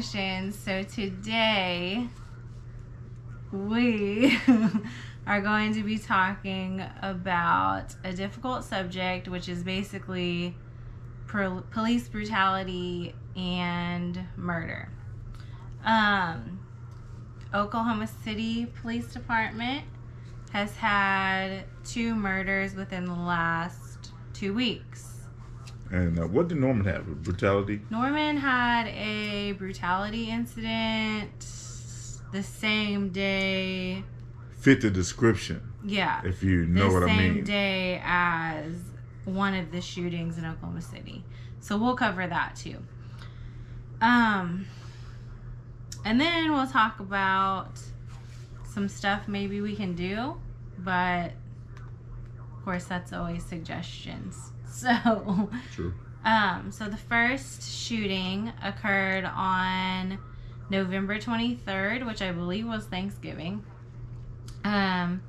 suggestions. So today we are going to be talking about a difficult subject, which is basically police brutality and murder. Oklahoma City Police Department has had 2 murders within the last 2 weeks. And what did Norman have? Brutality? Norman had a brutality incident the same day. Fit the description. Yeah. If you know what I mean. The same day as one of the shootings in Oklahoma City. So we'll cover that too. And then we'll talk about some stuff maybe we can do. But, of course, that's always suggestions. So, True. So the first shooting occurred on November 23rd, which I believe was Thanksgiving. It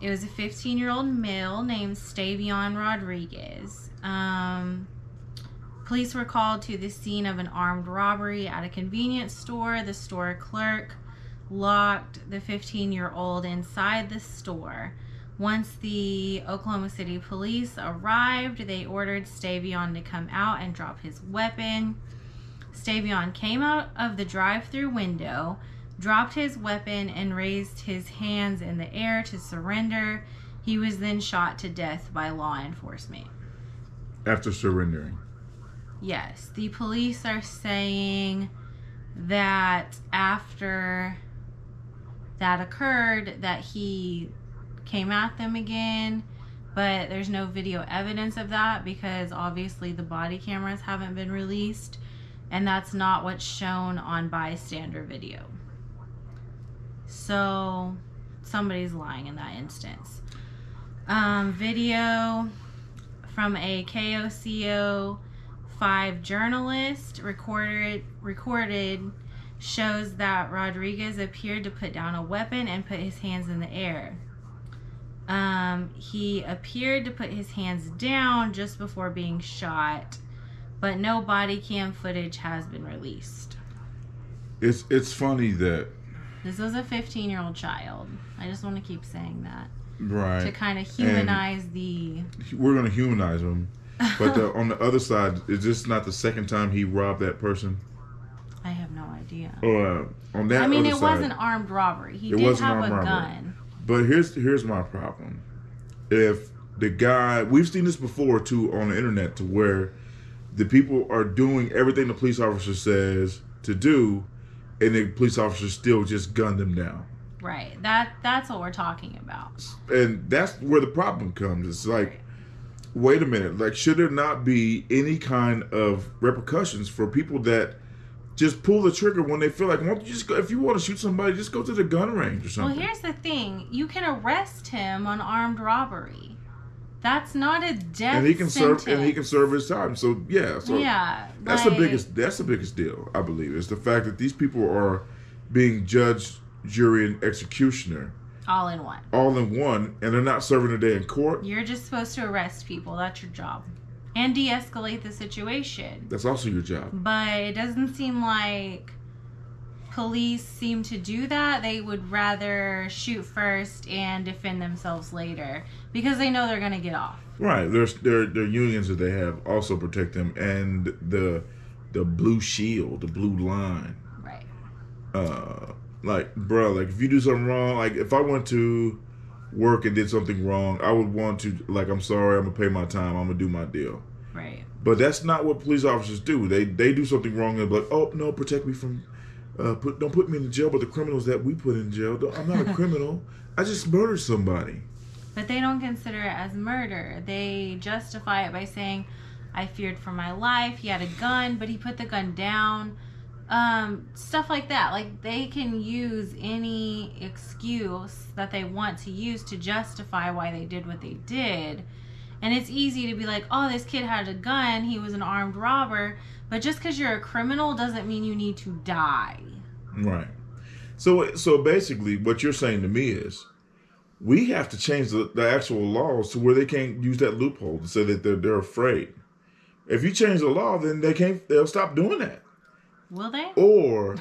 was a 15-year-old male named Stavian Rodriguez. Police were called to the scene of an armed robbery at a convenience store. The store clerk locked the 15-year-old inside the store. Once the Oklahoma City police arrived, they ordered Stavian to come out and drop his weapon. Stavian came out of the drive-through window, dropped his weapon, and raised his hands in the air to surrender. He was then shot to death by law enforcement. After surrendering? Yes. The police are saying that after that occurred, that he came at them again, but there's no video evidence of that because obviously the body cameras haven't been released, and that's not what's shown on bystander video. So somebody's lying in that instance. Video from a KOCO 5 journalist recorded shows that Rodriguez appeared to put down a weapon and put his hands in the air. He appeared to put his hands down just before being shot, but no body cam footage has been released. It's funny that this was a 15-year-old child. I just want to keep saying that. Right. To kind of humanize We're going to humanize him. But on the other side, is this not the second time he robbed that person? I have no idea. On that it was an armed robbery. He did have a gun. But here's my problem. If the guy, we've seen this before too on the internet, to where the people are doing everything the police officer says to do, and the police officer still just gunned them down. Right. That's what we're talking about. And that's where the problem comes. It's like, wait a minute. Like, should there not be any kind of repercussions for people that just pull the trigger when they feel like, why don't you just go, if you want to shoot somebody, just go to the gun range or something. Well, here's the thing. You can arrest him on armed robbery. That's not a death sentence. And he can serve his time. So yeah. So yeah. That's the biggest deal, I believe, is the fact that these people are being judge, jury, and executioner. All in one. All in one, and they're not serving a day in court. You're just supposed to arrest people. That's your job. And de-escalate the situation. That's also your job. But it doesn't seem like police seem to do that. They would rather shoot first and defend themselves later because they know they're going to get off. Right. Their unions that they have also protect them, and the blue shield, the blue line. Right. Like, bro, like if you do something wrong, like if I went to work and did something wrong, I would want to, like, I'm sorry, I'm gonna pay my time, I'm gonna do my deal. Right. But that's not what police officers do. They do something wrong and be like, oh no, protect me from, don't put me in jail, but the criminals that we put in jail. I'm not a criminal. I just murdered somebody. But they don't consider it as murder. They justify it by saying, I feared for my life. He had a gun, but he put the gun down. Stuff like that. Like, they can use any excuse that they want to use to justify why they did what they did. And it's easy to be like, oh, this kid had a gun, he was an armed robber. But just because you're a criminal doesn't mean you need to die. Right. So basically what you're saying to me is we have to change the actual laws to where they can't use that loophole to say that they're afraid. If you change the law, then they'll stop doing that. Will they? Or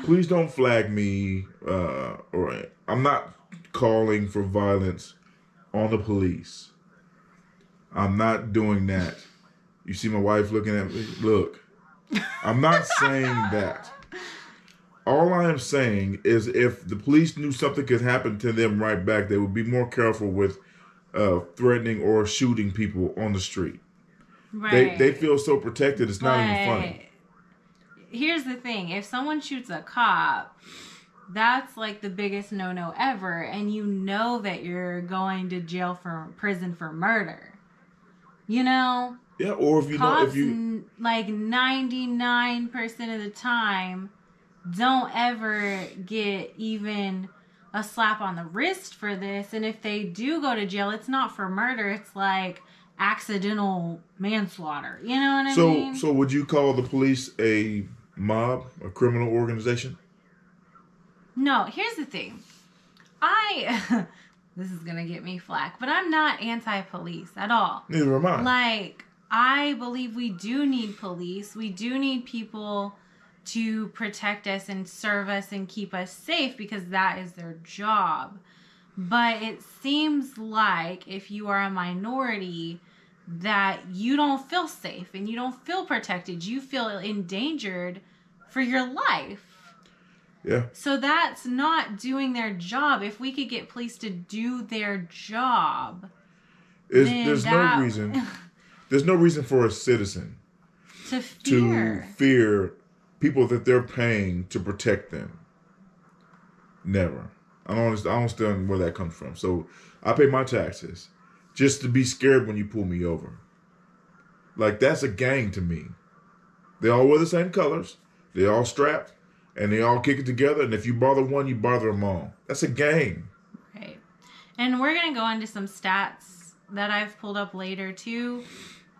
please don't flag me. Or I'm not calling for violence on the police. I'm not doing that. You see my wife looking at me? Look, I'm not saying that. All I am saying is if the police knew something could happen to them right back, they would be more careful with threatening or shooting people on the street. Right. They feel so protected, it's not even funny. Here's the thing. If someone shoots a cop, that's like the biggest no-no ever. And you know that you're going to prison for murder. You know? Yeah, or if you cops, know, if you... like 99% of the time, don't ever get even a slap on the wrist for this. And if they do go to jail, it's not for murder. It's like accidental manslaughter. You know what I mean? So would you call the police a mob, a criminal organization? No, here's the thing. This is going to get me flack, but I'm not anti-police at all. Neither am I. Like, I believe we do need police. We do need people to protect us and serve us and keep us safe because that is their job. But it seems like if you are a minority that you don't feel safe and you don't feel protected. You feel endangered for your life. Yeah. So that's not doing their job. If we could get police to do their job, there's no reason. There's no reason for a citizen to fear people that they're paying to protect them. Never. I don't understand where that comes from. So I pay my taxes just to be scared when you pull me over. Like, that's a gang to me. They all wear the same colors. They all strapped. And they all kick it together. And if you bother one, you bother them all. That's a gang. Right. And we're going to go into some stats that I've pulled up later, too.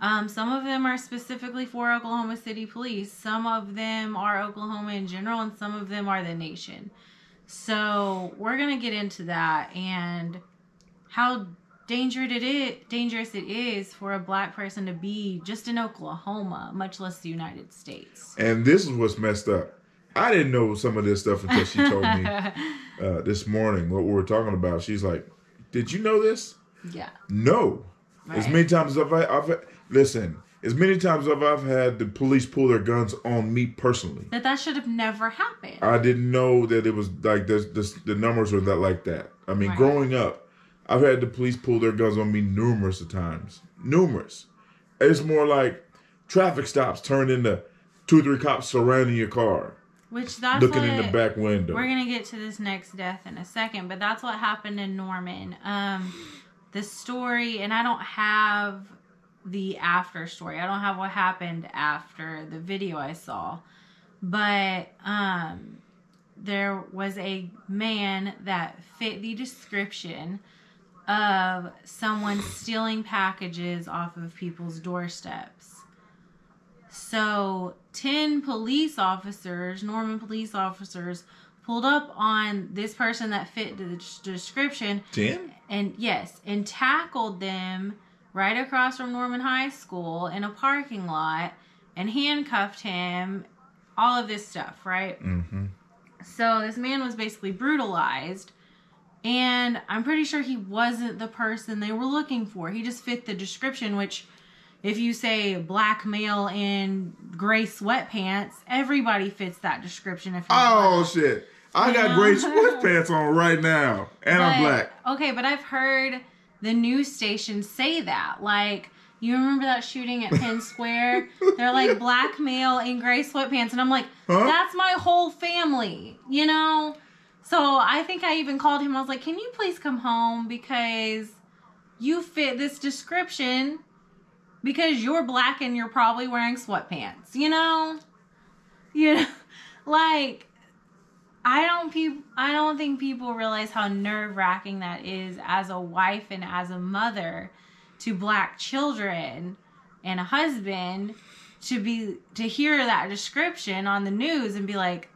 Some of them are specifically for Oklahoma City Police. Some of them are Oklahoma in general. And some of them are the nation. So we're going to get into that and how dangerous it is for a black person to be just in Oklahoma, much less the United States. And this is what's messed up. I didn't know some of this stuff until she told me this morning what we were talking about. She's like, "Did you know this?" Yeah. No. Right. As many times as as many times as I've had the police pull their guns on me personally. That should have never happened. I didn't know that it was like the numbers were that like that. I mean, right. Growing up, I've had the police pull their guns on me numerous of times. Numerous. It's more like traffic stops turned into 2 or 3 cops surrounding your car. Which that's looking in the back window. We're going to get to this next death in a second, but that's what happened in Norman. The story, and I don't have the after story. I don't have what happened after the video I saw. But there was a man that fit the description of someone stealing packages off of people's doorsteps. So 10 police officers, Norman police officers, pulled up on this person that fit the description. 10? And tackled them right across from Norman High School in a parking lot and handcuffed him, all of this stuff, right? Mm-hmm. So this man was basically brutalized, and I'm pretty sure he wasn't the person they were looking for. He just fit the description, which... If you say black male in gray sweatpants, everybody fits that description. Shit. I got gray sweatpants on right now. And I'm black. Okay, but I've heard the news stations say that. Like, you remember that shooting at Penn Square? They're like, black male in gray sweatpants. And I'm like, That's my whole family, you know? So I think I even called him. I was like, can you please come home? Because you fit this description. Because you're black and you're probably wearing sweatpants, you know? Like, I don't think people realize how nerve-wracking that is as a wife and as a mother to black children and a husband to hear that description on the news and be like,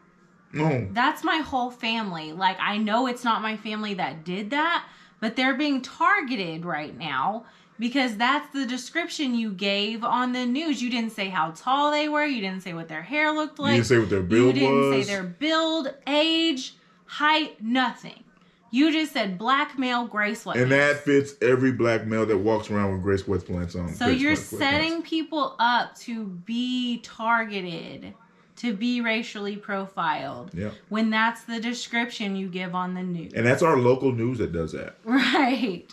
no, that's my whole family. Like, I know it's not my family that did that, but they're being targeted right now. Because that's the description you gave on the news. You didn't say how tall they were. You didn't say what their hair looked like. You didn't say what their build was. You didn't say their build, age, height, nothing. You just said black male, gray sweatpants. And that fits every black male that walks around with gray sweatpants on. So you're setting people up to be targeted, to be racially profiled. Yeah. When that's the description you give on the news. And that's our local news that does that. Right.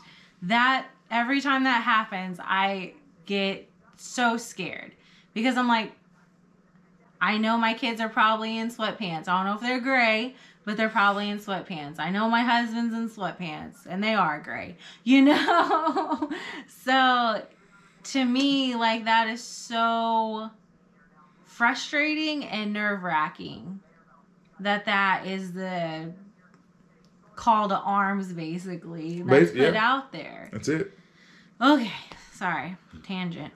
That... Every time that happens, I get so scared because I'm like, I know my kids are probably in sweatpants. I don't know if they're gray, but they're probably in sweatpants. I know my husband's in sweatpants and they are gray, you know? So to me, like, that is so frustrating and nerve-wracking that is the call to arms, basically, that's put out there. That's it. Okay, sorry, tangent.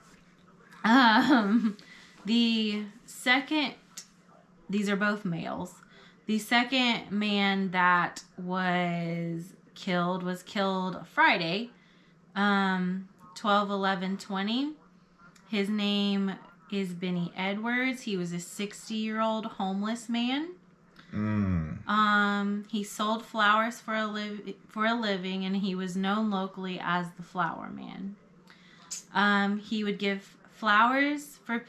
The second, these are both males. The second man that was killed Friday, 12/11/20. His name is Bennie Edwards. He was a 60-year-old homeless man. He sold flowers for a living, and he was known locally as the Flower Man. He would give flowers to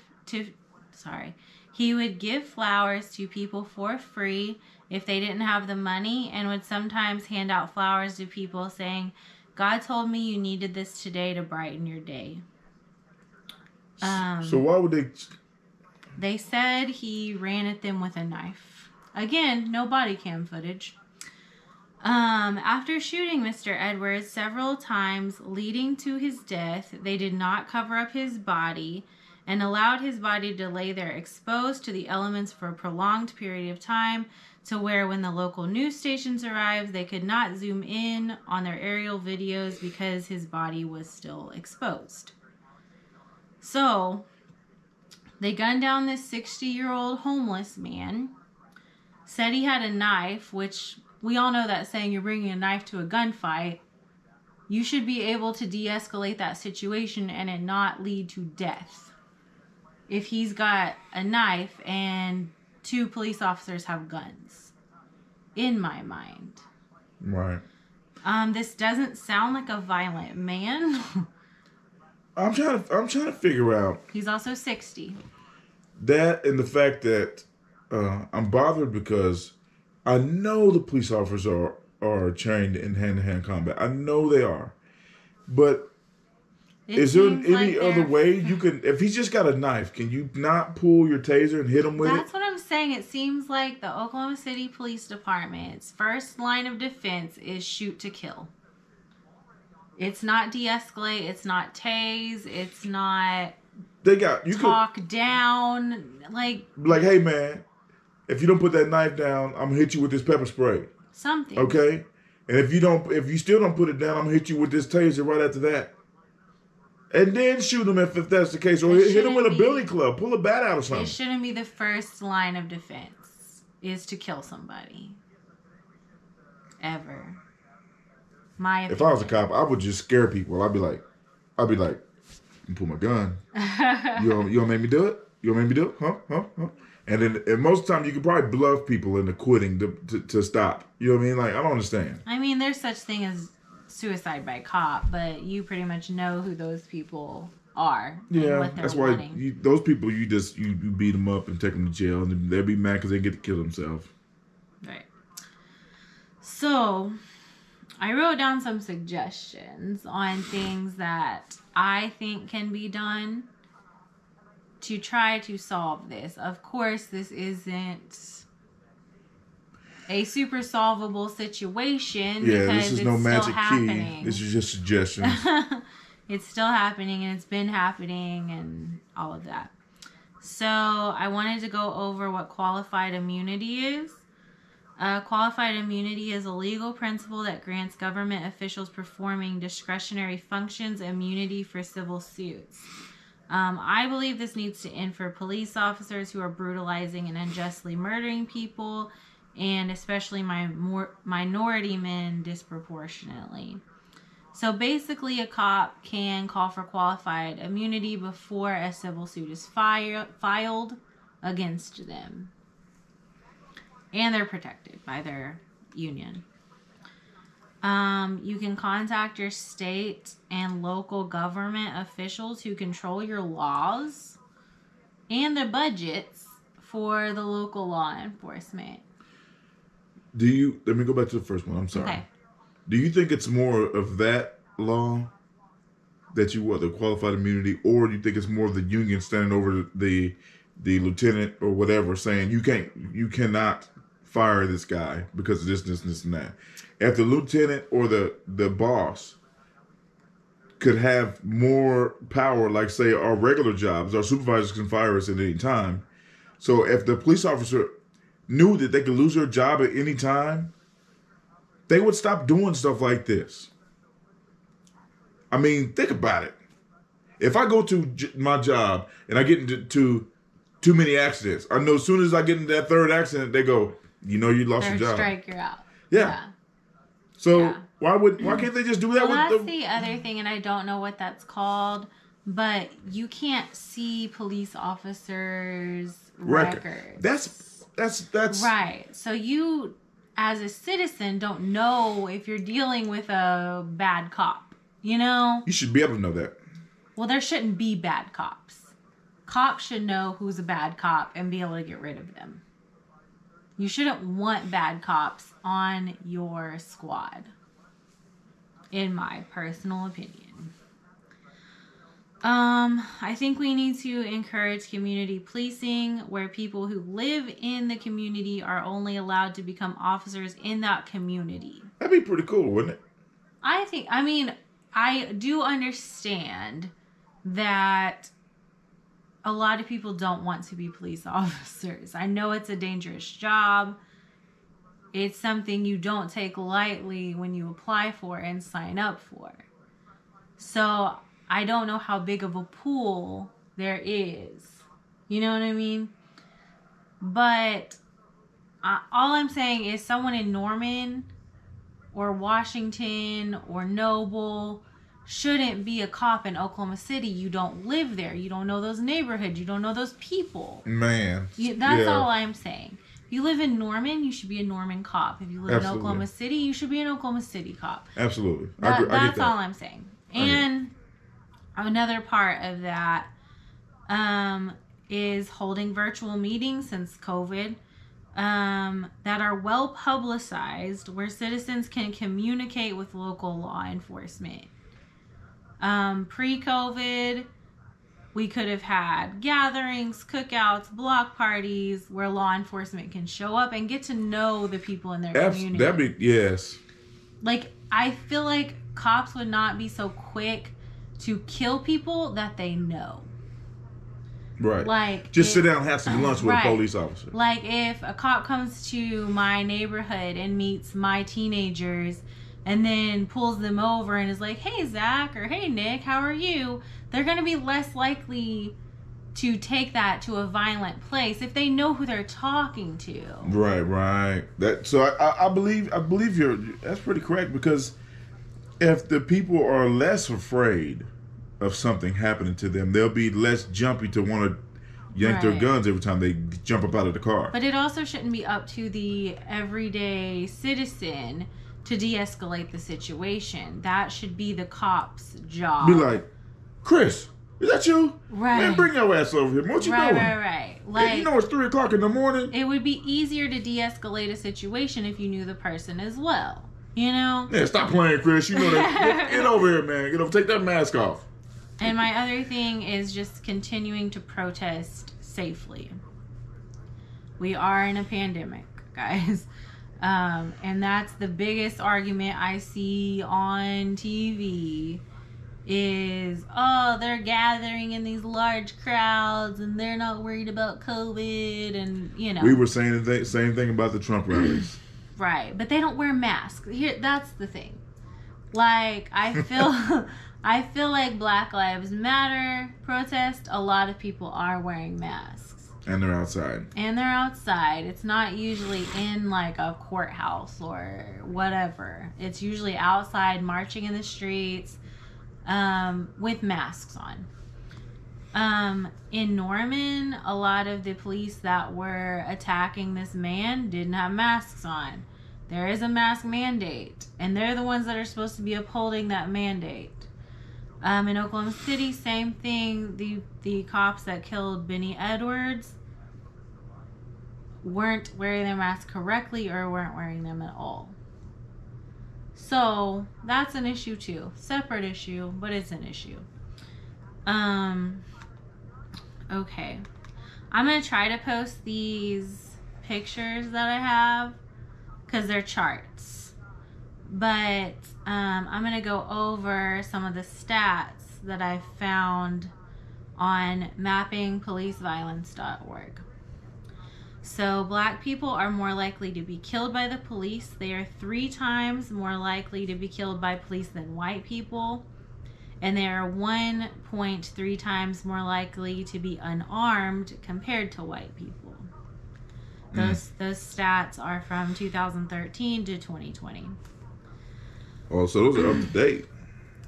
people for free if they didn't have the money, and would sometimes hand out flowers to people saying, "God told me you needed this today to brighten your day." So why would they? They said he ran at them with a knife. Again, no body cam footage. After shooting Mr. Edwards several times leading to his death, they did not cover up his body and allowed his body to lay there exposed to the elements for a prolonged period of time, to where when the local news stations arrived, they could not zoom in on their aerial videos because his body was still exposed. So, they gunned down this 60-year-old homeless man. Said he had a knife, which we all know that saying, you're bringing a knife to a gunfight. You should be able to de-escalate that situation and it not lead to death. If he's got a knife and 2 police officers have guns, in my mind. Right. This doesn't sound like a violent man. I'm trying to figure out. He's also 60. That and the fact that I'm bothered because I know the police officers are trained in hand-to-hand combat. I know they are. But is there any other way you can... If he's just got a knife, can you not pull your taser and hit him with it? That's what I'm saying. It seems like the Oklahoma City Police Department's first line of defense is shoot to kill. It's not de-escalate. It's not tase. It's not... talk down. Like, hey, man... If you don't put that knife down, I'm gonna hit you with this pepper spray. Something. Okay? And if you still don't put it down, I'm gonna hit you with this taser right after that. And then shoot him if that's the case. Or hit him with a billy club. Pull a bat out or something. It shouldn't be the first line of defense is to kill somebody. Ever. My opinion. If I was a cop, I would just scare people. I'd be like, you pull my gun. You gonna make me do it? You gonna make me do it? Huh? And most of the time, you could probably bluff people into quitting to stop. You know what I mean? Like, I don't understand. I mean, there's such thing as suicide by cop, but you pretty much know who those people are. Yeah, what they're that's why those people, you beat them up and take them to jail, and they'll be mad because they get to kill themselves. Right. So, I wrote down some suggestions on things that I think can be done to try to solve this. Of course, this isn't a super solvable situation because this is no magic happening. Key. This is just suggestions. It's still happening, and it's been happening, and all of that. So I wanted to go over what qualified immunity is. Qualified immunity is a legal principle that grants government officials performing discretionary functions immunity for civil suits. I believe this needs to end for police officers who are brutalizing and unjustly murdering people, and especially minority men disproportionately. So basically, a cop can call for qualified immunity before a civil suit is filed against them. And they're protected by their union. You can contact your state and local government officials who control your laws and the budgets for the local law enforcement. Let me go back to the first one. I'm sorry. Okay. Do you think it's more of that law that you want the qualified immunity, or do you think it's more of the union standing over the lieutenant or whatever saying you cannot fire this guy because of this, and that? If the lieutenant or the boss could have more power, like say our regular jobs, our supervisors can fire us at any time. So if the police officer knew that they could lose their job at any time, they would stop doing stuff like this. I mean, think about it. If I go to my job and I get into too many accidents, I know as soon as I get into that third accident, they go, you lost your job. Strike, you're out. Yeah. So why can't they just do that? That's the other thing, and I don't know what that's called, but you can't see police officers' records. That's right. So you, as a citizen, don't know if you're dealing with a bad cop. You should be able to know that. Well, there shouldn't be bad cops. Cops should know who's a bad cop and be able to get rid of them. You shouldn't want bad cops on your squad, in my personal opinion. I think we need to encourage community policing, where people who live in the community are only allowed to become officers in that community. That'd be pretty cool, wouldn't it? I do understand that a lot of people don't want to be police officers. I know it's a dangerous job. It's something you don't take lightly when you apply for and sign up for. So I don't know how big of a pool there is. You know what I mean? But all I'm saying is someone in Norman or Washington or Noble shouldn't be a cop in Oklahoma City. You don't live there. You don't know those neighborhoods. You don't know those people. Man. That's all I'm saying. If you live in Norman, you should be a Norman cop. If you live Absolutely. in Oklahoma City, you should be an Oklahoma City cop. Absolutely. That's all I'm saying. And another part of that is holding virtual meetings since COVID that are well publicized, where citizens can communicate with local law enforcement. Pre-COVID, we could have had gatherings, cookouts, block parties where law enforcement can show up and get to know the people in their community. Yes. Like, I feel like cops would not be so quick to kill people that they know. Right. Like, just sit down and have some lunch with a police officer. Like, if a cop comes to my neighborhood and meets my teenagers and then pulls them over and is like, hey, Zach, or hey, Nick, how are you? They're going to be less likely to take that to a violent place if they know who they're talking to. Right. I believe that's pretty correct, because if the people are less afraid of something happening to them, they'll be less jumpy to want to yank their guns every time they jump up out of the car. But it also shouldn't be up to the everyday citizen to de-escalate the situation. That should be the cop's job. Be like, Chris, is that you? Right. Man, bring your ass over here. What you doing? Right. Like, you know it's 3 o'clock in the morning. It would be easier to de-escalate a situation if you knew the person as well. You know? Yeah, stop playing, Chris. You know that. Get over here, man. Get over. Take that mask off. And my other thing is just continuing to protest safely. We are in a pandemic, guys. And that's the biggest argument I see on TV is, they're gathering in these large crowds and they're not worried about COVID, and, you know. We were saying the same thing about the Trump rallies. Right, but they don't wear masks. That's the thing. Like, I feel like Black Lives Matter protest, a lot of people are wearing masks. And they're outside. And they're outside. It's not usually in like a courthouse or whatever. It's usually outside marching in the streets with masks on. In Norman, a lot of the police that were attacking this man didn't have masks on. There is a mask mandate, and they're the ones that are supposed to be upholding that mandate. In Oklahoma City, same thing. The cops that killed Bennie Edwards weren't wearing their masks correctly or weren't wearing them at all. So that's an issue too. Separate issue, but it's an issue. Okay. I'm going to try to post these pictures that I have because they're charts. But I'm going to go over some of the stats that I found on mappingpoliceviolence.org. So black people are more likely to be killed by the police. They are 3 times more likely to be killed by police than white people. And they are 1.3 times more likely to be unarmed compared to white people. Those stats are from 2013 to 2020. Oh, so those are up to date.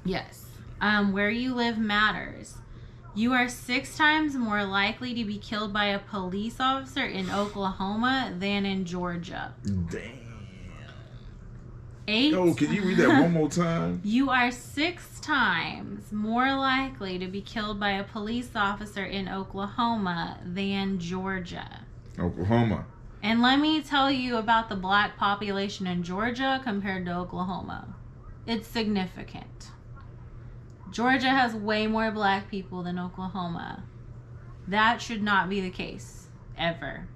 Yes. Where you live matters. You are 6 times more likely to be killed by a police officer in Oklahoma than in Georgia. Damn. 8. Oh, can you read that one more time? You are 6 times more likely to be killed by a police officer in Oklahoma than Georgia. Oklahoma. And let me tell you about the black population in Georgia compared to Oklahoma. It's significant. Georgia has way more black people than Oklahoma. That should not be the case, ever.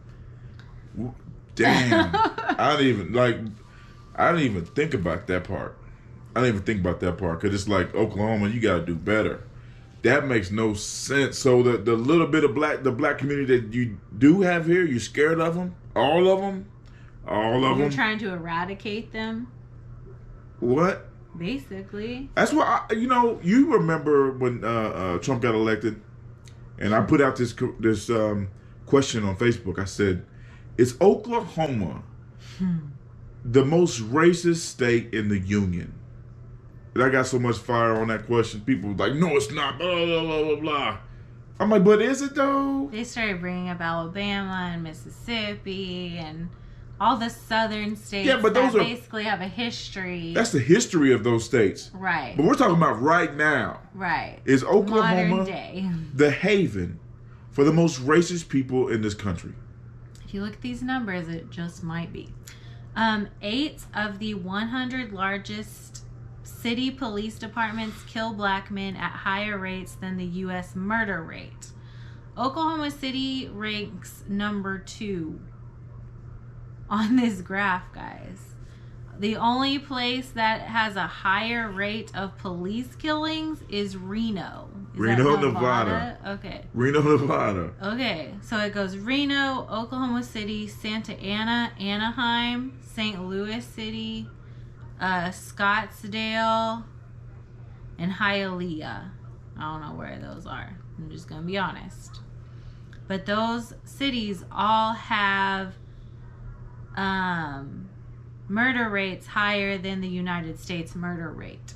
Damn. I didn't even think about that part. Because it's like, Oklahoma, you got to do better. That makes no sense. So the little bit of the black community that you do have here, you're scared of them? All of them? You're trying to eradicate them? What? Basically. That's why, you remember when Trump got elected, and I put out this question on Facebook. I said, is Oklahoma the most racist state in the union? And I got so much fire on that question. People were like, no, it's not, blah, blah, blah, blah, blah. I'm like, but is it though? They started bringing up Alabama and Mississippi and all the southern states that basically have a history. That's the history of those states. Right. But we're talking about right now. Right. Is Oklahoma modern day the haven for the most racist people in this country? If you look at these numbers, it just might be. 8 of the 100 largest city police departments kill black men at higher rates than the U.S. murder rate. Oklahoma City ranks number 2 on this graph, guys. The only place that has a higher rate of police killings is Reno. Reno, Nevada. Okay. Reno, Nevada. Okay, so it goes Reno, Oklahoma City, Santa Ana, Anaheim, St. Louis City, Scottsdale, and Hialeah. I don't know where those are. I'm just going to be honest. But those cities all have murder rates higher than the United States murder rate.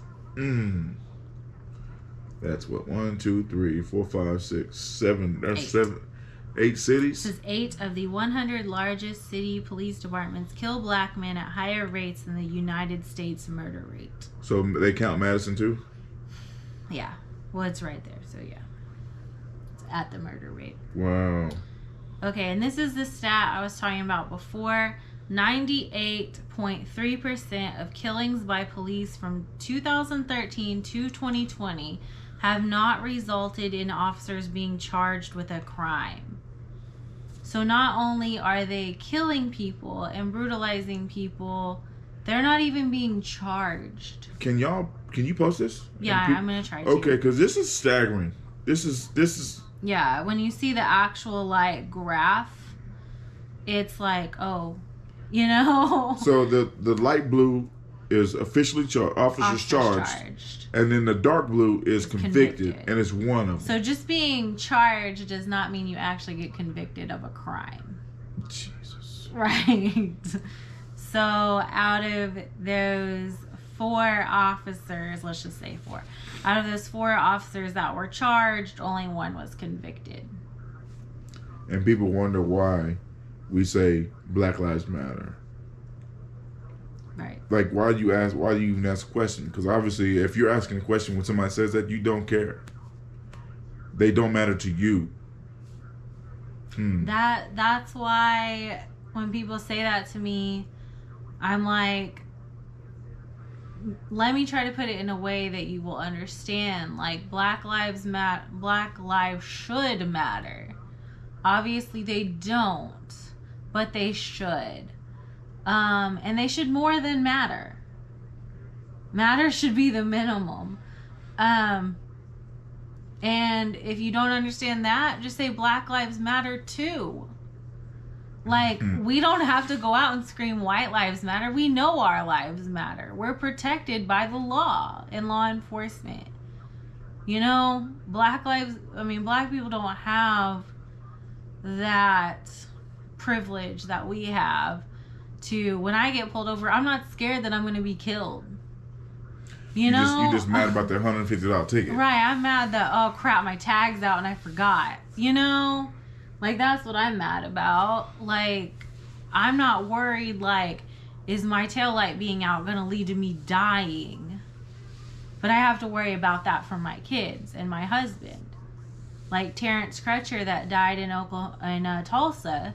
That's what, 1, 2, 3, 4, 5, 6, 7. That's 8 cities. This is 8 of the 100 largest city police departments kill black men at higher rates than the United States murder rate. So they count Madison too? Yeah. Well, it's right there. So yeah, it's at the murder rate. Wow. Okay, and this is the stat I was talking about before. 98.3% of killings by police from 2013 to 2020 have not resulted in officers being charged with a crime. So not only are they killing people and brutalizing people, they're not even being charged. Can you post this? Yeah, I'm going to try to. Okay, because this is staggering. This is. Yeah, when you see the actual graph, it's like, oh, So the light blue is officially charged. Officers charged. And then the dark blue is convicted, and it's one of them. So just being charged does not mean you actually get convicted of a crime. Jesus. Right. So out of those 4 officers, let's just say 4. Out of those 4 officers that were charged, only 1 was convicted. And people wonder why we say Black Lives Matter. Right. Like, why do you even ask a question? Because obviously, if you're asking a question when somebody says that, you don't care. They don't matter to you. That's why when people say that to me, I'm like, let me try to put it in a way that you will understand. Like, Black lives should matter. Obviously, they don't, but they should. And they should more than matter. Matter should be the minimum. And if you don't understand that, just say Black Lives Matter too. Like, we don't have to go out and scream White Lives Matter. We know our lives matter. We're protected by the law and law enforcement. You know, Black people don't have that privilege that we have to, when I get pulled over, I'm not scared that I'm going to be killed. You know? You're just mad about that $150 ticket. Right, I'm mad that, oh crap, my tag's out and I forgot. You know? Like, that's what I'm mad about. Like, I'm not worried, like, is my taillight being out going to lead to me dying? But I have to worry about that for my kids and my husband. Like Terrence Crutcher that died in Tulsa.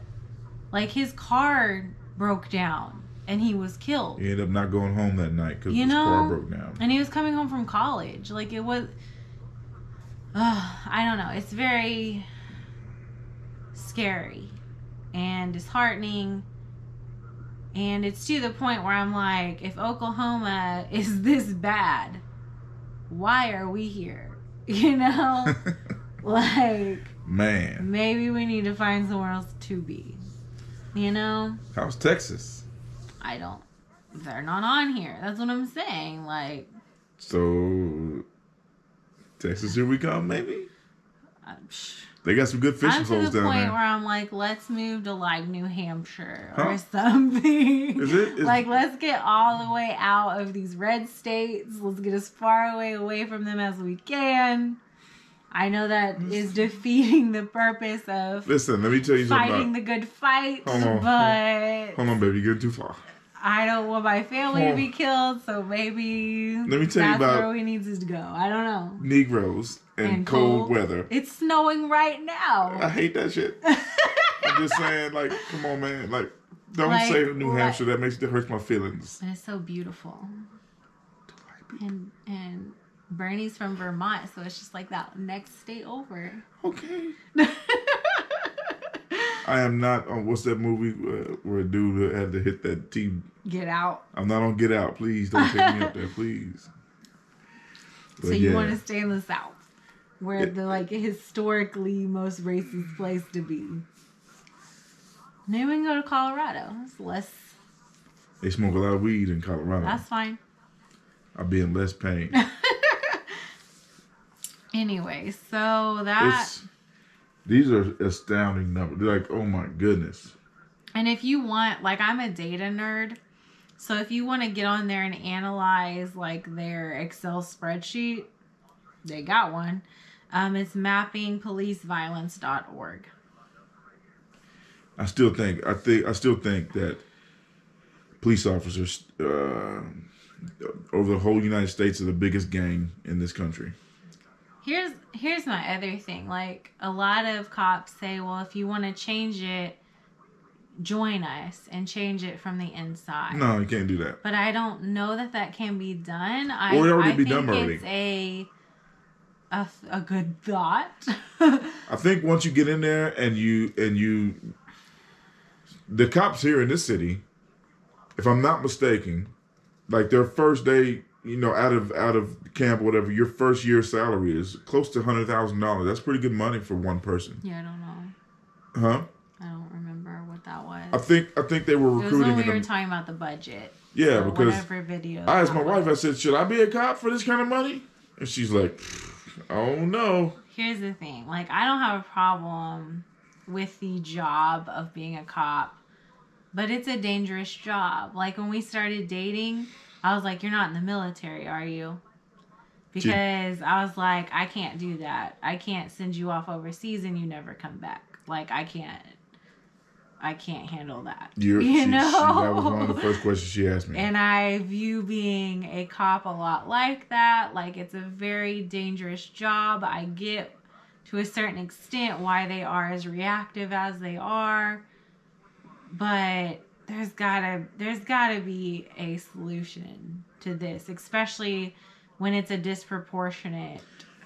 Like, his car broke down and he was killed. He ended up not going home that night because his car broke down. And he was coming home from college. Like, it was... I don't know. It's very scary and disheartening. And it's to the point where I'm like, if Oklahoma is this bad, why are we here? You know? Like, man, maybe we need to find somewhere else to be. You know? How's Texas? They're not on here. That's what I'm saying. Like, so Texas, here we come, maybe? They got some good fishing holes down there. I'm to the point where I'm like, let's move to, like, New Hampshire or something. Is it? Like, let's get all the way out of these red states. Let's get as far away from them as we can. I know that is defeating the purpose of... Listen, let me tell you something fighting the good fight, Hold on, baby. You're getting too far. I don't want my family to be killed, so maybe let me tell you about where we need to go. I don't know. Negroes and cold weather. It's snowing right now. I hate that shit. I'm just saying, like, come on, man. Like, don't say New Hampshire. That hurts my feelings. And it's so beautiful. And Bernie's from Vermont, so it's just like that next state over. Okay. I am not on, what's that movie where a dude had to hit that T? Get Out. I'm not on Get Out. Please don't take me up there, please. But so you want to stay in the South, where the, like, historically most racist place to be. Maybe we can go to Colorado. It's less... They smoke a lot of weed in Colorado. That's fine. I'll be in less pain. Anyway, so these are astounding numbers. They're like, oh my goodness. And if you want, like, I'm a data nerd, so if you want to get on there and analyze, like, their Excel spreadsheet, they got one. It's mappingpoliceviolence.org. I still think that police officers over the whole United States are the biggest gang in this country. Here's my other thing. Like, a lot of cops say, well, if you want to change it, join us and change it from the inside. No, you can't do that. But I don't know that can be done. Or it already be done already. It's a good thought. I think once you get in there and you the cops here in this city, if I'm not mistaken, like their first day, out of camp or whatever, your first year salary is close to $100,000. That's pretty good money for one person. Yeah, I don't know. Huh? I don't remember what what that was. I think they were It was recruiting. when we were talking about the budget. Yeah, so because whatever video I asked my that wife. I was. said, "Should I be a cop for this kind of money?" And she's like, "Oh no." Here's the thing. Like, I don't have a problem with the job of being a cop, but it's a dangerous job. Like, when we started dating, I was like, "You're not in the military, are you?" Because I was like, I can't do that. I can't send you off overseas and you never come back. Like, I can't handle that. That was one of the first questions she asked me. And I view being a cop a lot like that. Like, it's a very dangerous job. I get to a certain extent why they are as reactive as they are. But there's gotta be a solution to this, especially when it's a disproportionate.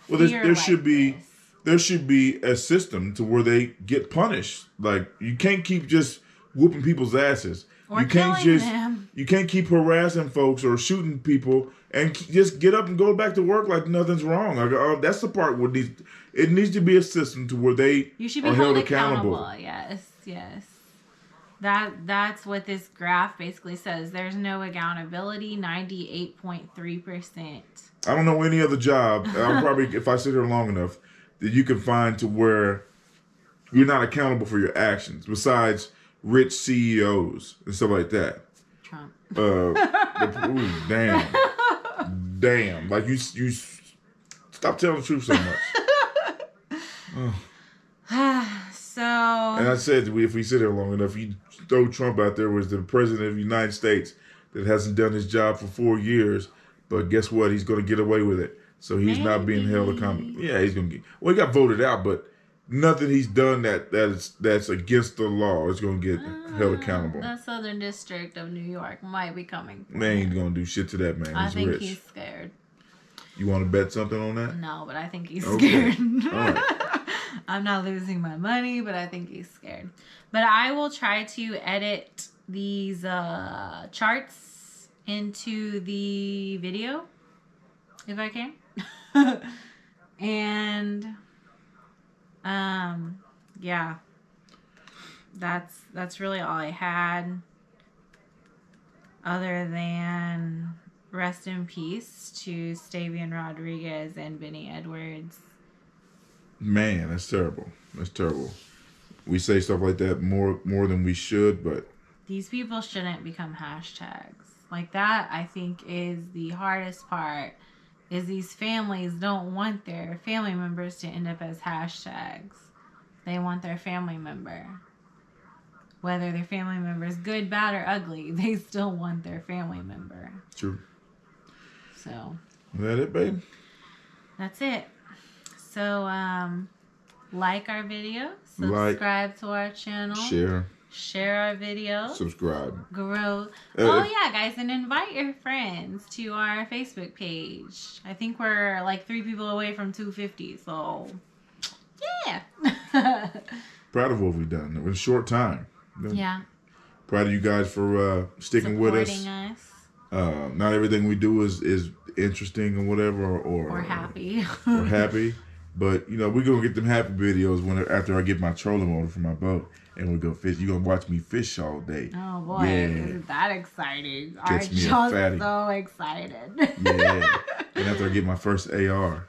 Well, there should be a system to where they get punished. Like, you can't keep just whooping people's asses. Or killing them. You can't keep harassing folks or shooting people and just get up and go back to work like nothing's wrong. Like, that's the part where it needs to be a system to where you should be are held held accountable. Yes. That's what this graph basically says. There's no accountability, 98.3%. I don't know any other job. I'll probably, if I sit here long enough, that you can find to where you're not accountable for your actions, besides rich CEOs and stuff like that. Trump. Damn. Like, you stop telling the truth so much. And I said, if we sit here long enough, you throw Trump out there as the president of the United States that hasn't done his job for 4 years, but guess what? He's going to get away with it. So he's not being held accountable. Yeah, he's going to get. Well, he got voted out, but nothing he's done that's against the law is going to get held accountable. The Southern District of New York might be coming. Man ain't going to do shit to that man. I think rich. He's scared. You want to bet something on that? No, but I think he's scared. All right. I'm not losing my money, but I think he's scared. But I will try to edit these charts into the video if I can. And yeah, that's really all I had, other than rest in peace to Stavian Rodriguez and Bennie Edwards. Man, that's terrible. That's terrible. We say stuff like that more than we should, but these people shouldn't become hashtags. Like, that, I think, is the hardest part, is these families don't want their family members to end up as hashtags. They want their family member. Whether their family member is good, bad, or ugly, they still want their family member. True. So. Is that it, babe? That's it. So, like our video, subscribe to our channel, share our videos, subscribe, grow. Yeah, guys, and invite your friends to our Facebook page. I think we're like 3 people away from 250, so yeah. Proud of what we've done in a short time. Yeah. Proud of you guys for sticking with us. Not everything we do is interesting or whatever, or happy. Or happy. But, you know, we're going to get them happy videos after I get my trolling motor for my boat and we go fish. You're going to watch me fish all day. Oh, boy. Yeah. Isn't that exciting? Catch me a fatty. So excited. Yeah. And after I get my first AR.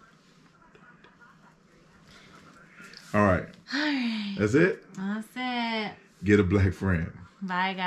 All right. All right. That's it? That's it. Get a black friend. Bye, guys.